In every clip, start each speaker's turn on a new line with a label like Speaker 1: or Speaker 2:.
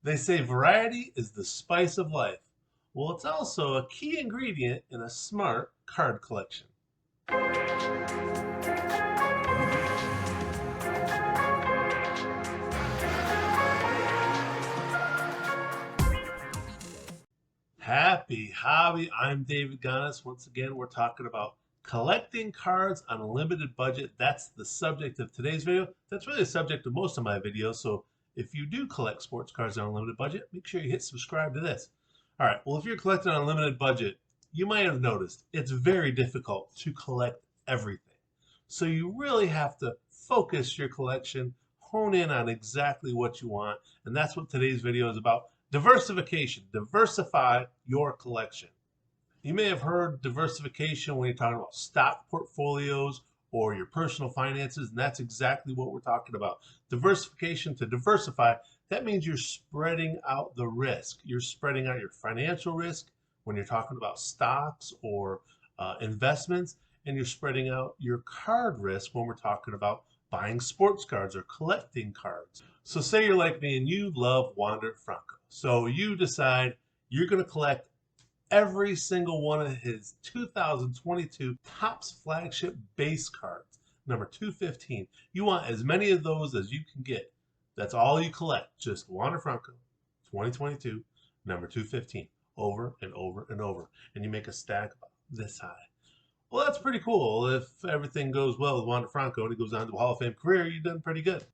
Speaker 1: They say variety is the spice of life. Well, it's also a key ingredient in a smart card collection. Happy hobby. I'm David Ganas. Once again, we're talking about collecting cards on a limited budget. That's the subject of today's video. That's really the subject of most of my videos. So if you do collect sports cards on a limited budget, make sure you hit subscribe to this. All right. Well, if you're collecting on a limited budget, you might have noticed it's very difficult to collect everything. So you really have to focus your collection, hone in on exactly what you want. And that's what today's video is about. Diversification. Diversify your collection. You may have heard diversification when you're talking about stock portfolios or your personal finances, and that's exactly what we're talking about. Diversification, to diversify, that means you're spreading out the risk. You're spreading out your financial risk when you're talking about stocks or investments, and you're spreading out your card risk when we're talking about buying sports cards or collecting cards. So say you're like me and you love Wander Franco. So you decide you're going to collect every single one of his 2022 Topps flagship base cards, number 215. You want as many of those as you can get. That's all you collect, just Wander Franco, 2022, number 215, over and over and over. And you make a stack about this high. Well, that's pretty cool. If everything goes well with Wander Franco and he goes on to a Hall of Fame career, you've done pretty good.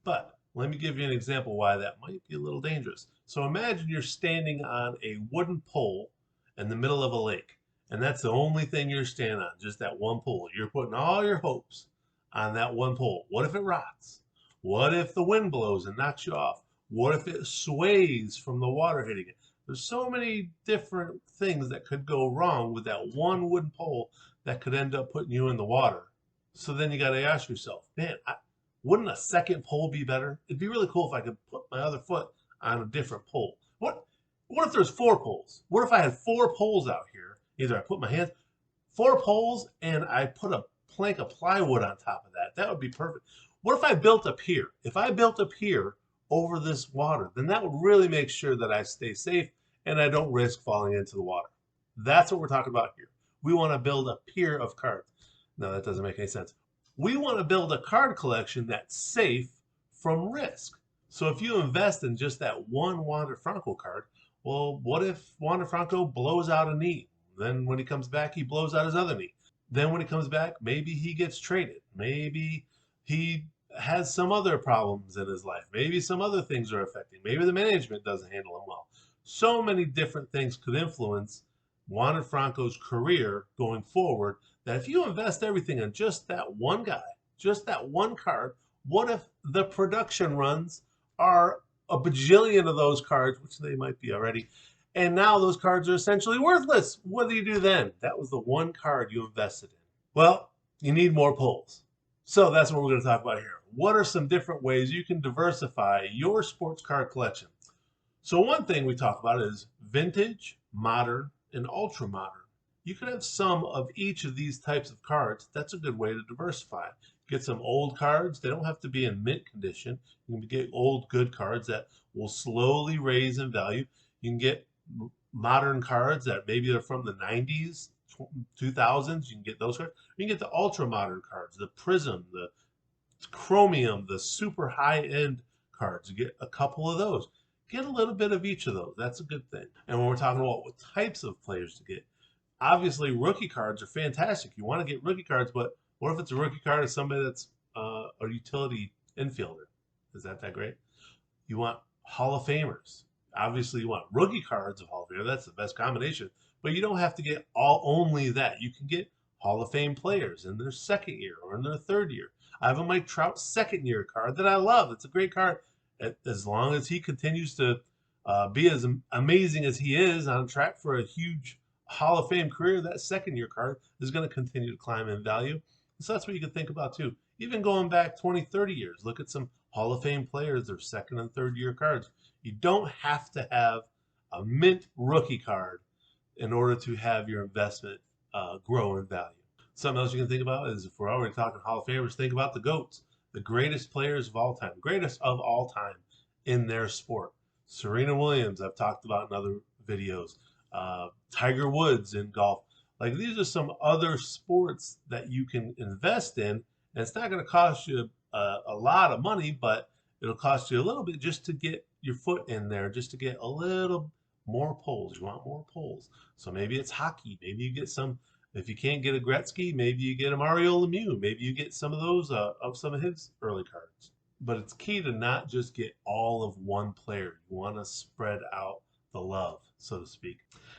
Speaker 1: But let me give you an example why that might be a little dangerous. So imagine you're standing on a wooden pole in the middle of a lake, and that's the only thing you're standing on, just that one pole. You're putting all your hopes on that one pole. What if it rots? What if the wind blows and knocks you off? What if it sways from the water hitting it? There's so many different things that could go wrong with that one wooden pole that could end up putting you in the water. So then you got to ask yourself, man, wouldn't a second pole be better? It'd be really cool if I could put my other foot on a different pole. What if there's 4 poles? What if I had 4 poles out here? Either I put my hands, 4 poles, and I put a plank of plywood on top of that. That would be perfect. What if I built a pier? If I built a pier over this water, then that would really make sure that I stay safe and I don't risk falling into the water. That's what we're talking about here. We want to build a pier of cards. No, that doesn't make any sense. We want to build a card collection that's safe from risk. So if you invest in just that one Wander Franco card, well, what if Wander Franco blows out a knee? Then when he comes back, he blows out his other knee. Then when he comes back, maybe he gets traded. Maybe he has some other problems in his life. Maybe some other things are affecting. Maybe the management doesn't handle him well. So many different things could influence Wander Franco's career going forward, that if you invest everything in just that one guy, just that one card, what if the production runs are a bajillion of those cards, which they might be already, and now those cards are essentially worthless? What do you do then? That was the one card you invested in. Well, you need more pulls. So that's what we're going to talk about here. What are some different ways you can diversify your sports card collection? So one thing we talk about is vintage, modern, and ultra modern. You can have some of each of these types of cards. That's a good way to diversify. Get some old cards. They don't have to be in mint condition. You can get old good cards that will slowly raise in value. You can get modern cards that maybe are from the 90s, 2000s. You can get those cards. You can get the ultra modern cards, the Prism, the Chromium, the super high end cards. You get a couple of those. Get a little bit of each of those. That's a good thing. And when we're talking about what types of players to get, obviously rookie cards are fantastic. You want to get rookie cards, but what if it's a rookie card of somebody that's a utility infielder? Is that great? You want Hall of Famers. Obviously, you want rookie cards of Hall of Famers. That's the best combination. But you don't have to get only that. You can get Hall of Fame players in their second year or in their third year. I have a Mike Trout second year card that I love. It's a great card. As long as he continues to be as amazing as he is, on track for a huge Hall of Fame career, that second year card is going to continue to climb in value. So that's what you can think about too. Even going back 20, 30 years, look at some Hall of Fame players, their second and third year cards. You don't have to have a mint rookie card in order to have your investment grow in value. Something else you can think about is, if we're already talking Hall of Famers, think about the GOATs, the greatest players of all time, greatest of all time in their sport. Serena Williams, I've talked about in other videos. Tiger Woods in golf. Like these are some other sports that you can invest in, and it's not going to cost you a lot of money, but it'll cost you a little bit just to get your foot in there, just to get a little more polls. You want more polls. So maybe it's hockey. Maybe you get some. If you can't get a Gretzky, maybe you get a Mario Lemieux. Maybe you get some of those of some of his early cards. But it's key to not just get all of one player. You want to spread out the love, so to speak.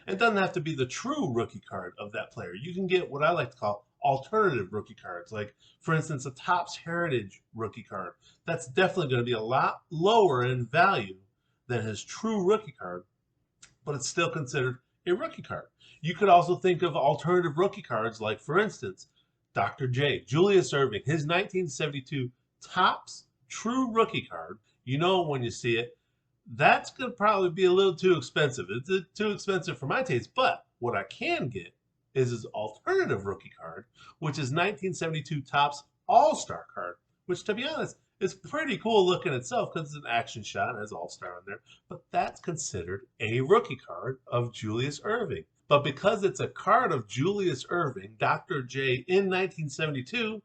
Speaker 1: It doesn't have to be the true rookie card of that player. You can get what I like to call alternative rookie cards. Like, for instance, a Topps Heritage rookie card. That's definitely going to be a lot lower in value than his true rookie card, but it's still considered a rookie card. You could also think of alternative rookie cards, like, for instance, Dr. J, Julius Erving, his 1972 Topps True Rookie card. You know when you see it, that's going to probably be a little too expensive. It's too expensive for my taste, but what I can get is his alternative rookie card, which is 1972 Topps All-Star card, which, to be honest, is pretty cool looking itself because it's an action shot and has All-Star on there, but that's considered a rookie card of Julius Erving. But because it's a card of Julius Erving, Dr. J, in 1972,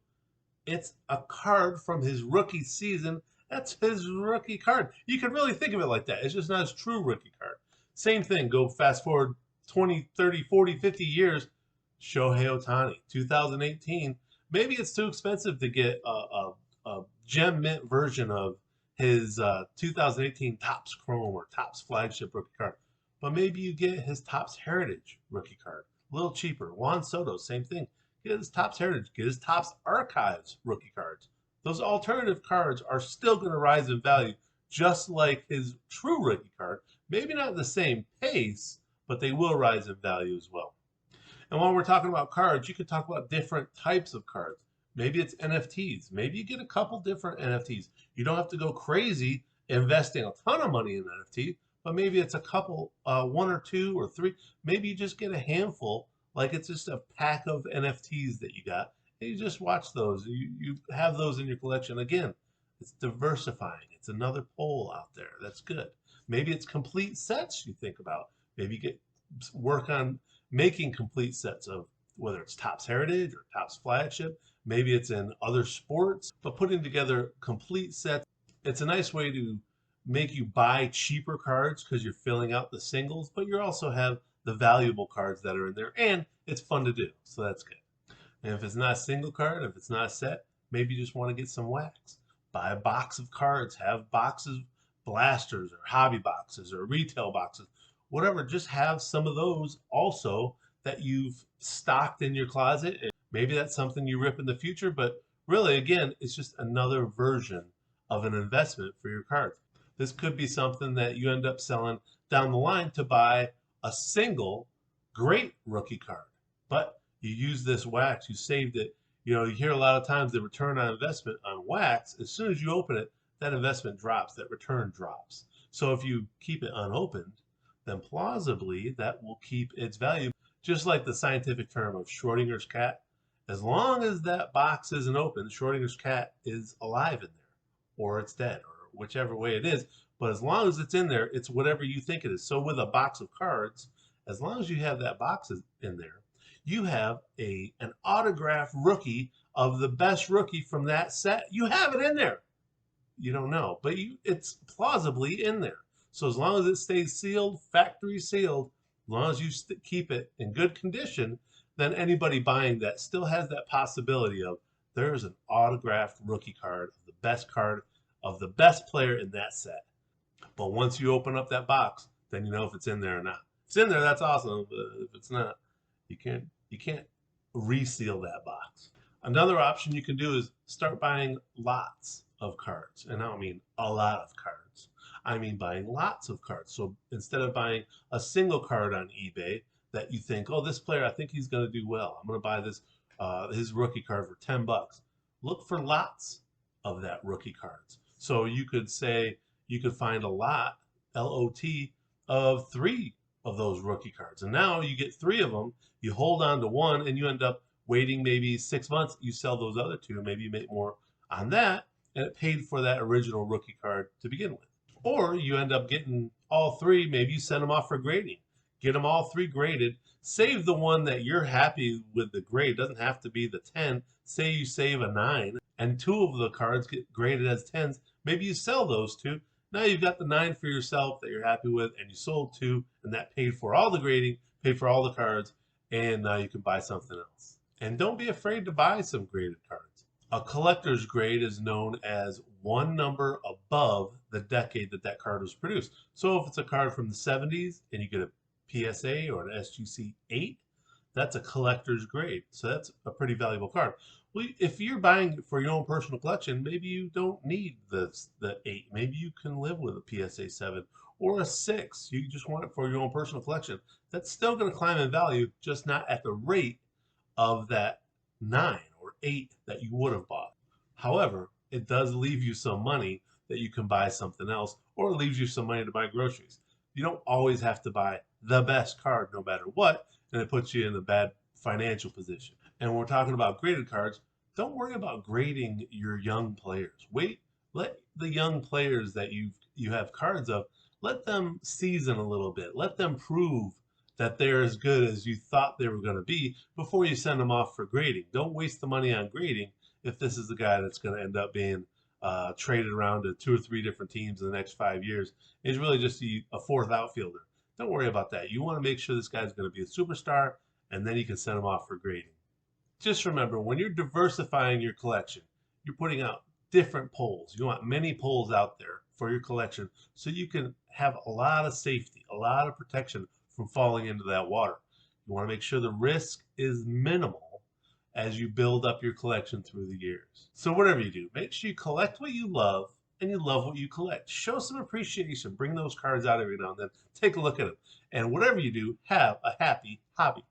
Speaker 1: it's a card from his rookie season. That's his rookie card. You can really think of it like that. It's just not his true rookie card. Same thing, go fast forward 20, 30, 40, 50 years. Shohei Ohtani, 2018. Maybe it's too expensive to get a gem mint version of his 2018 Topps Chrome or Topps flagship rookie card. But maybe you get his Topps Heritage rookie card. A little cheaper. Juan Soto, same thing. Get his Topps Heritage. Get his Topps Archives rookie cards. Those alternative cards are still going to rise in value, just like his true rookie card. Maybe not at the same pace, but they will rise in value as well. And while we're talking about cards, you could talk about different types of cards. Maybe it's NFTs. Maybe you get a couple different NFTs. You don't have to go crazy investing a ton of money in NFT, but maybe it's a couple, one or two or three. Maybe you just get a handful, like it's just a pack of NFTs that you got, and you just watch those. You have those in your collection. Again, it's diversifying. It's another poll out there. That's good. Maybe it's complete sets you think about. Maybe you get work on making complete sets of whether it's Topps Heritage or Topps Flagship. Maybe it's in other sports, but putting together complete sets, it's a nice way to make you buy cheaper cards because you're filling out the singles, but you also have the valuable cards that are in there, and it's fun to do, so that's good. And if it's not a single card, if it's not a set, maybe you just want to get some wax. Buy a box of cards, have boxes, blasters, or hobby boxes, or retail boxes, whatever. Just have some of those also that you've stocked in your closet. And maybe that's something you rip in the future, but really, again, it's just another version of an investment for your cards. This could be something that you end up selling down the line to buy a single great rookie card. But you use this wax, you saved it. You know, you hear a lot of times the return on investment on wax, as soon as you open it, that investment drops, that return drops. So if you keep it unopened, then plausibly that will keep its value. Just like the scientific term of Schrodinger's cat, as long as that box isn't open, Schrodinger's cat is alive in there, or it's dead, or whichever way it is. But as long as it's in there, it's whatever you think it is. So with a box of cards, as long as you have that box in there, you have an autographed rookie of the best rookie from that set. You have it in there. You don't know, but it's plausibly in there. So as long as it stays sealed, factory sealed, as long as you keep it in good condition, then anybody buying that still has that possibility of there's an autographed rookie card of the best player in that set. But once you open up that box, then you know if it's in there or not. If it's in there, that's awesome. But if it's not, you can't reseal that box. Another option you can do is start buying lots of cards. And I don't mean a lot of cards. I mean buying lots of cards. So instead of buying a single card on eBay that you think, oh, this player, I think he's going to do well. I'm going to buy this his rookie card for $10. Look for lots of that rookie cards. So you could say you could find a lot, L-O-T, of 3 of those rookie cards. And now you get 3 of them, you hold on to one, and you end up waiting maybe 6 months, you sell those other 2, maybe you make more on that, and it paid for that original rookie card to begin with. Or you end up getting all three. Maybe you send them off for grading. Get them all three graded. Save the one that you're happy with the grade. It doesn't have to be the 10. Say you save a 9 and two of the cards get graded as 10s. Maybe you sell those two. Now you've got the 9 for yourself that you're happy with, and you sold two, and that paid for all the grading, paid for all the cards, and now you can buy something else. And don't be afraid to buy some graded cards. A collector's grade is known as one number above the decade that that card was produced. So if it's a card from the 70s and you get a PSA or an SGC 8, that's a collector's grade. So that's a pretty valuable card. Well, if you're buying for your own personal collection, maybe you don't need the 8. Maybe you can live with a PSA 7 or a 6. You just want it for your own personal collection. That's still going to climb in value, just not at the rate of that 9 or 8 that you would have bought. However, it does leave you some money that you can buy something else, or it leaves you some money to buy groceries. You don't always have to buy the best card no matter what, and it puts you in a bad financial position. And when we're talking about graded cards, don't worry about grading your young players. Let the young players that you have cards of, let them season a little bit. Let them prove that they're as good as you thought they were going to be before you send them off for grading. Don't waste the money on grading if this is the guy that's going to end up being traded around to 2 or 3 different teams in the next 5 years. He's really just a fourth outfielder. Don't worry about that. You want to make sure this guy's going to be a superstar, and then you can send him off for grading. Just remember, when you're diversifying your collection, you're putting out different poles. You want many poles out there for your collection so you can have a lot of safety, a lot of protection from falling into that water. You want to make sure the risk is minimal as you build up your collection through the years. So whatever you do, make sure you collect what you love and you love what you collect. Show some appreciation. Bring those cards out every now and then. Take a look at them. And whatever you do, have a happy hobby.